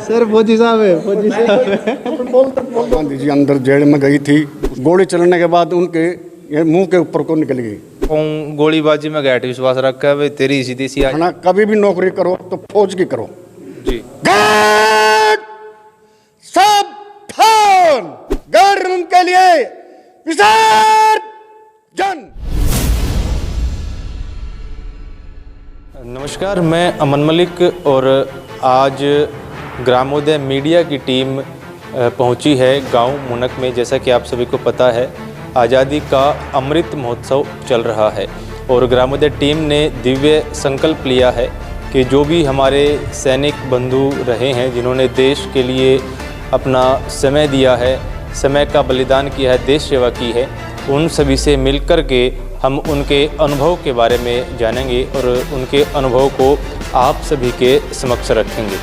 Sir फौजी साहब है, फौजी साहब है। गांधी जी अंदर जेल में गई थी, गोली चलने के बाद उनके ये मुंह के ऊपर को निकल गई। गोलीबाजी में गैट विश्वास रखा है तेरी सीधी सी है ना, कभी भी नौकरी करो तो फौज की करो जी। गार्ड सावधान, गार्ड रूम के लिए विसर्जन। नमस्कार, मैं अमन मलिक और आज ग्रामोदय मीडिया की टीम पहुंची है गांव मुनक में। जैसा कि आप सभी को पता है, आज़ादी का अमृत महोत्सव चल रहा है और ग्रामोदय टीम ने दिव्य संकल्प लिया है कि जो भी हमारे सैनिक बंधु रहे हैं, जिन्होंने देश के लिए अपना समय दिया है, समय का बलिदान किया है, देश सेवा की है, उन सभी से मिलकर के हम उनके अनुभव के बारे में जानेंगे और उनके अनुभव को आप सभी के समक्ष रखेंगे।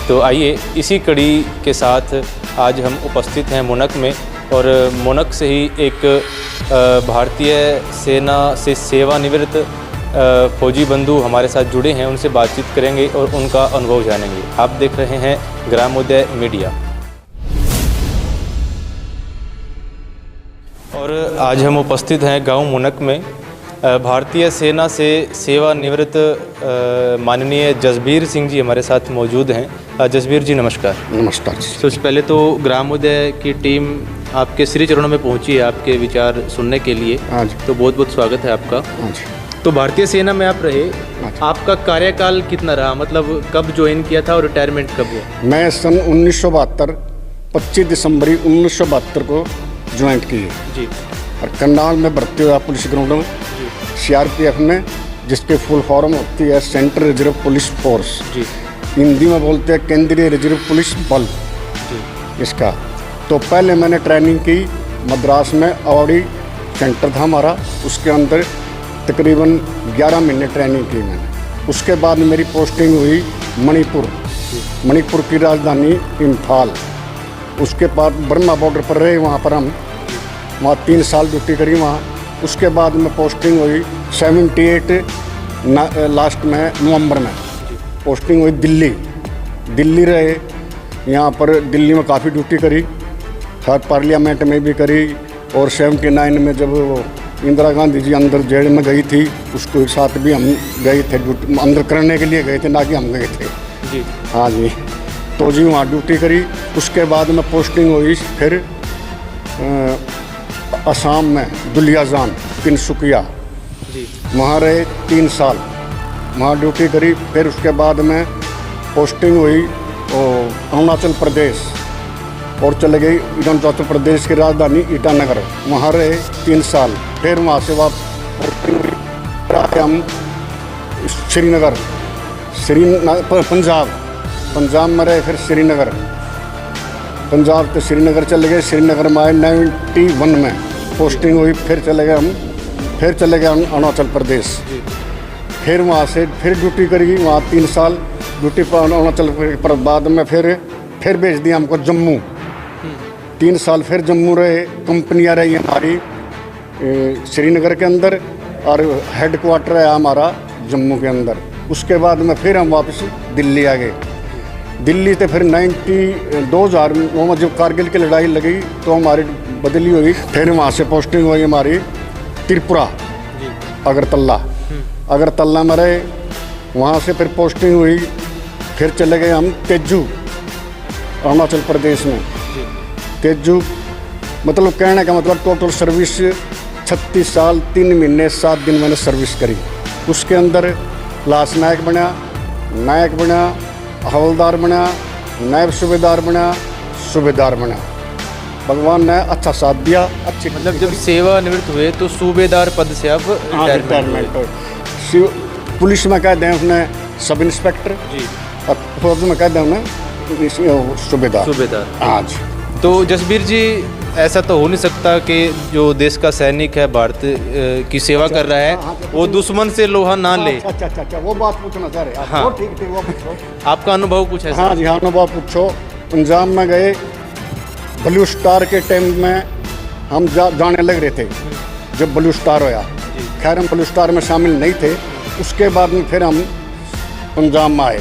तो आइए, इसी कड़ी के साथ आज हम उपस्थित हैं मुनक में और मुनक से ही एक भारतीय सेना से सेवानिवृत्त फौजी बंधु हमारे साथ जुड़े हैं। उनसे बातचीत करेंगे और उनका अनुभव जानेंगे। आप देख रहे हैं ग्रामोदय मीडिया। और आज हम उपस्थित हैं गांव मुनक में। भारतीय सेना से सेवानिवृत्त माननीय जसबीर सिंह जी हमारे साथ मौजूद हैं। जसबीर जी नमस्कार। नमस्कार। सबसे पहले तो ग्रामोदय की टीम आपके श्री चरणों में पहुंची है आपके विचार सुनने के लिए। हाँ जी। तो बहुत बहुत स्वागत है आपका। हाँ जी। तो भारतीय सेना में आप रहे, आपका कार्यकाल कितना रहा, मतलब कब ज्वाइन किया था और रिटायरमेंट कब हुआ? मैं सन 1972 25 दिसंबर 1972 को ज्वाइन की जी। और करनाल में भर्ती हुआ पुलिस ग्राउंड में CRPF में, जिसके फुल फॉर्म होती है सेंट्रल रिजर्व पुलिस फोर्स जी। हिंदी में बोलते हैं केंद्रीय रिजर्व पुलिस बल जी। इसका। तो पहले मैंने ट्रेनिंग की मद्रास में, अवड़ी सेंटर था हमारा, उसके अंदर तकरीबन 11 महीने ट्रेनिंग की मैंने। उसके बाद मेरी पोस्टिंग हुई मणिपुर की राजधानी इम्फाल। उसके बाद बर्मा बॉर्डर पर रहे, वहाँ पर हम 3 साल ड्यूटी करी वहाँ। उसके बाद में पोस्टिंग हुई 78 लास्ट में नवंबर में पोस्टिंग हुई दिल्ली रहे। यहाँ पर दिल्ली में काफ़ी ड्यूटी करी, साथ पार्लियामेंट में भी करी। और 79 में जब इंदिरा गांधी जी अंदर जेल में गई थी, उसके साथ भी हम गए थे, अंदर करने के लिए गए थे, ना कि हम गए थे जी। हाँ जी। तो जी वहाँ ड्यूटी करी। उसके बाद में पोस्टिंग हुई फिर असम में दुलियाजान तिनसुकिया, वहाँ रहे 3 साल, वहाँ ड्यूटी करी। फिर उसके बाद में पोस्टिंग हुई अरुणाचल प्रदेश और चले गई अरुणाचल प्रदेश की राजधानी ईटानगर, वहाँ रहे 3 साल। फिर वहाँ से पोस्टिंग हुई हम श्रीनगर पंजाब में रहे। फिर पंजाब से श्रीनगर चले गए। श्रीनगर में आए 91 में पोस्टिंग हुई। फिर चले गए हम अरुणाचल प्रदेश। फिर वहाँ से फिर ड्यूटी करी, वहाँ 3 साल ड्यूटी पर अरुणाचल पर। बाद में फिर भेज दिया हमको जम्मू। 3 साल फिर जम्मू रहे। कंपनियाँ रही हमारी श्रीनगर के अंदर और हेड क्वार्टर है हमारा जम्मू के अंदर। उसके बाद में फिर हम वापस दिल्ली आ गए। दिल्ली से फिर 2000 में जब कारगिल की लड़ाई लगी तो हमारी बदली हुई। फिर वहाँ से पोस्टिंग हुई हमारी त्रिपुरा अगरतला में रहे। वहाँ से फिर पोस्टिंग हुई। फिर चले गए हम तेजू अरुणाचल प्रदेश में। तेजू मतलब कहने का मतलब टोटल सर्विस 36 साल 3 महीने 7 दिन मैंने सर्विस करी। उसके अंदर लास्ट नायक बना, हवलदार बना, नायब सूबेदार बना। भगवान ने अच्छा साथ दिया। अच्छी मतलब जब सेवानिवृत्त हुए तो सूबेदार पद से आप रिटायरमेंट। पुलिस में कह दें उसने सब इंस्पेक्टर जी, और फौज में कह दें उन्हें सूबेदार। हाँ जी। तो जसबीर जी, ऐसा तो हो नहीं सकता कि जो देश का सैनिक है, भारत की सेवा कर रहा है, वो दुश्मन से लोहा ना ले। अच्छा, वो बात पूछना चाह रहे। हाँ। वो ठीक, वो पूछो। आपका अनुभव कुछ है? हाँ जी, हाँ अनुभव पूछो। पंजाब में गए, ब्लू स्टार के टाइम में हम जाने लग रहे थे जब ब्लू स्टार होया। खैर हम ब्लू स्टार में शामिल नहीं थे। उसके बाद में फिर हम पंजाब में आए।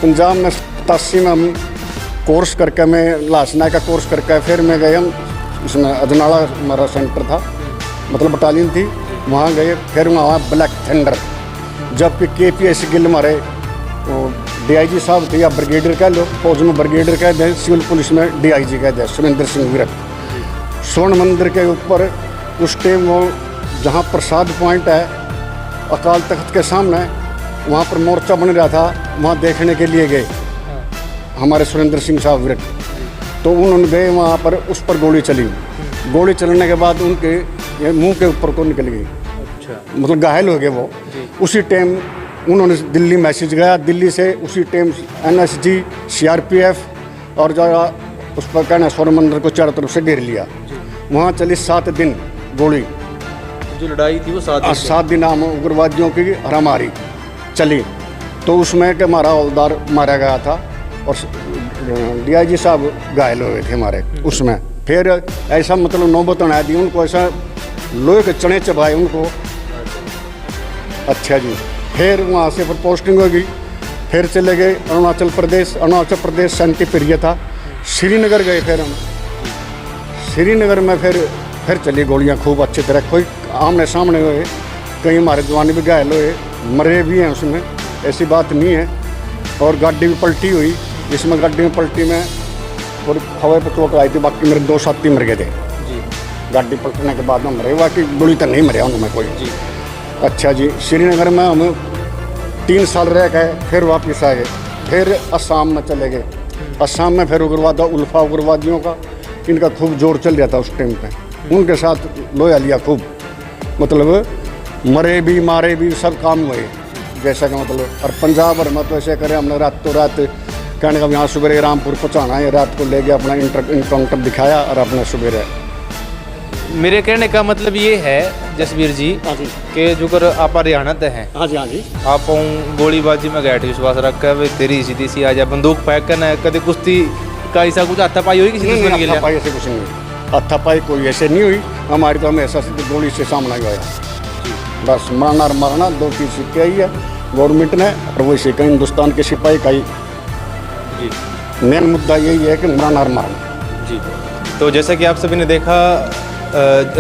पंजाब में 87 में हम कोर्स करके मैं लासना का कोर्स करके फिर मैं गए हम इसमें अजनाला हमारा सेंटर था, मतलब बटालियन थी, वहाँ गए। फिर वहाँ ब्लैक थंडर, जबकि KPS गिल हमारे DIG साहब थे, या ब्रिगेडियर कह लो, फौज में ब्रिगेडियर कह दें, सिविल पुलिस में DIG कह दें, सुरेंद्र सिंह विरक। स्वर्ण मंदिर के ऊपर उस टाइम वो जहाँ प्रसाद पॉइंट है अकाल तख्त के सामने, वहाँ पर मोर्चा बन रहा था, वहाँ देखने के लिए गए हमारे सुरेंद्र सिंह साहब विरक। तो उन्होंने गए वहाँ पर, उस पर गोली चली। गोली चलने के बाद उनके ये मुंह के ऊपर को निकल गई, मतलब घायल हो गए वो। उसी टाइम उन्होंने दिल्ली मैसेज गया, दिल्ली से उसी टाइम NSG CRPF और जो उस पर कहना स्वर्ण मंदिर को चारों तरफ से घेर लिया। वहाँ चली 7 दिन गोली, जो लड़ाई थी वो 7 दिन हम उग्रवादियों की हरामारी चली। तो उसमें कि हमारा हवलदार मारा गया था और DIG साहब घायल हो गए थे हमारे उसमें। फिर ऐसा मतलब नौबत बना दी उनको, ऐसा लोहे के चने चबाए उनको। अच्छा जी, फिर वहाँ से फिर पोस्टिंग होगी, फिर चले गए अरुणाचल प्रदेश शांति प्रिय था, श्रीनगर गए। फिर हम श्रीनगर में फिर चली गोलियाँ खूब अच्छी तरह, कोई आमने सामने हुए, कहीं हमारे जवान भी घायल हुए, मरे भी हैं उसमें, ऐसी बात नहीं है। और गाड़ी भी पलटी हुई, जिसमें गाड़ी में पलटी में थोड़ी हवा पर चोट आई थी, बाकी मेरे 2 साथी मर गए थे जी। गाड़ी पलटने के बाद में मरे, बाकी गोली तो नहीं मरे उनमें कोई जी। अच्छा जी, श्रीनगर में हम 3 साल रह गए, फिर वापस आ गए, फिर असम में चले गए। असम में फिर उल्फा उग्रवादियों का इनका खूब जोर चल रहा था उस टाइम पे, उनके साथ लोहा लिया खूब, मतलब मरे भी मारे भी सब काम हुए जैसा का मतलब। और पंजाब भर में तो ऐसे करे हमने रात कहने का यहाँ सुबह रामपुर पहुँचाना है, रात को ले गया अपना इनकाउंटर दिखाया और अपना सुबह। मेरे कहने का मतलब ये है जसबीर जी कि जो कर आप हरियाणा ते हैं। हाँ जी आप गोलीबाजी में गए विश्वास रख कर तेरी सीधी सी आ जा बंदूक फेंक कर कभी कुश्ती का ऐसा कुछ हाथापाई हुई किसी दुश्मन के लिए? हाथापाई ऐसे कुछ नहीं हुई, हाथापाई कोई ऐसे नहीं हुई हमारी, तो हमेशा से गोली से सामना ही आया, बस मारना 2 चीज़ सीख आई है गवर्नमेंट ने, और वही सीखा हिंदुस्तान के सिपाही का ही मेन मुद्दा यही है कि मारना जी। तो जैसा कि आप सभी ने देखा,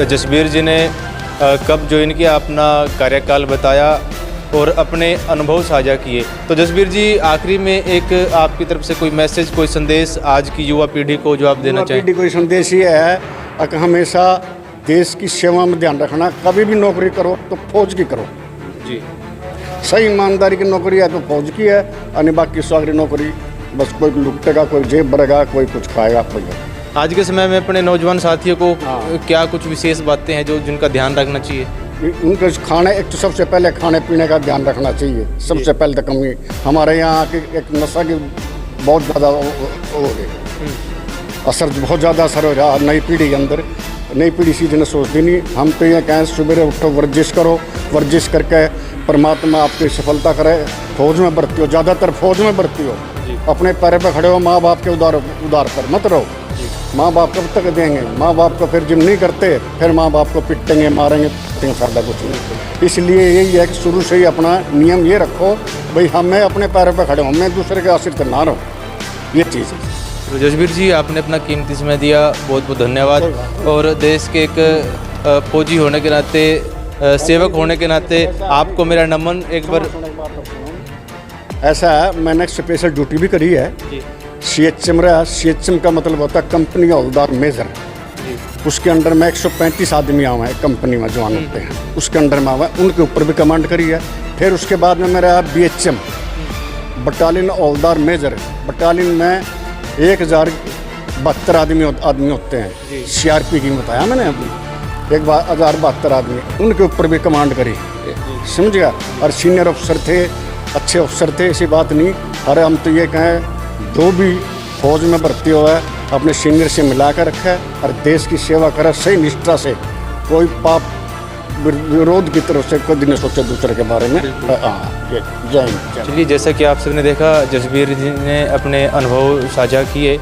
जसबीर जी ने कब ज्वाइन किया, अपना कार्यकाल बताया और अपने अनुभव साझा किए। तो जसबीर जी, आखिरी में एक आपकी तरफ से कोई मैसेज, कोई संदेश आज की युवा पीढ़ी को जो आप देना चाहें? पीढ़ी कोई संदेश ये है कि हमेशा देश की सेवा में ध्यान रखना, कभी भी नौकरी करो तो फौज की करो जी। सही ईमानदारी की नौकरी है तो फौज की है, और बाकी सारी नौकरी बस कोई लुटेगा, कोई जेब भरेगा, कोई कुछ खाएगा, कोई। आज के समय में अपने नौजवान साथियों को क्या कुछ विशेष बातें हैं जो जिनका ध्यान रखना चाहिए? उनके खाने, एक तो सबसे पहले खाने पीने का ध्यान रखना चाहिए, सबसे पहले तो कमी हमारे यहाँ की एक नशा की बहुत ज़्यादा हो गई, असर बहुत ज़्यादा असर हो रहा नई पीढ़ी के अंदर। नई पीढ़ी सीधे सोचती नहीं, हम तो ये कहें सुबह उठो, वर्जिश करो, वर्जिश करके परमात्मा आपकी सफलता करे। फौज में भर्ती हो, ज़्यादातर फौज में भर्ती हो, अपने पैर पर खड़े हो, माँ बाप के उधार पर मत रहो। माँ बाप कब तक देंगे? माँ बाप को फिर जिम नहीं करते, फिर माँ बाप को पिटेंगे, मारेंगे, फायदा कुछ नहीं। इसलिए यही है कि शुरू से ही अपना नियम ये रखो, भाई हमें अपने पैरों पर खड़े हो, हमें दूसरे के आश्रित ना रहो, ये चीज़ है। तो जसबीर जी, आपने अपना कीमती समय दिया, बहुत बहुत धन्यवाद। और देश के एक फौजी होने के नाते, सेवक होने के नाते आपको मेरा नमन एक बार। ऐसा है, मैंने स्पेशल ड्यूटी भी करी है, CHM रहा। CHM का मतलब होता है कंपनी हवलदार मेजर, उसके अंडर में 135 आदमी आए हैं, कंपनी में जवान होते हैं, उसके अंडर में आए, उनके ऊपर भी कमांड करी है। फिर उसके बाद में मेरा BHM बटालियन हवलदार मेजर, बटालियन में 1072 आदमी होते हैं। CRP की बताया मैंने अभी, 1072 आदमी, उनके ऊपर भी कमांड करी, समझ गया। और सीनियर अफसर थे, अच्छे अफसर थे, ऐसी बात नहीं। अरे हम तो ये कहें, जो भी फौज में भर्ती हुआ है अपने सीनियर से मिला कर रखा है और देश की सेवा करे सही निष्ठा से, कोई पाप विरोध की तरफ से कभी नहीं सोचा दूसरे के बारे में। जय हिंद। चलिए, जैसा कि आप सबने देखा, जसबीर जी ने अपने अनुभव साझा किए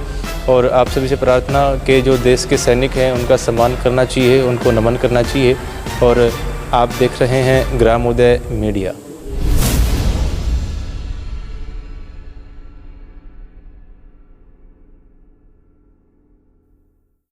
और आप सभी से प्रार्थना कि जो देश के सैनिक हैं उनका सम्मान करना चाहिए, उनको नमन करना चाहिए। और आप देख रहे हैं ग्रामोदय मीडिया।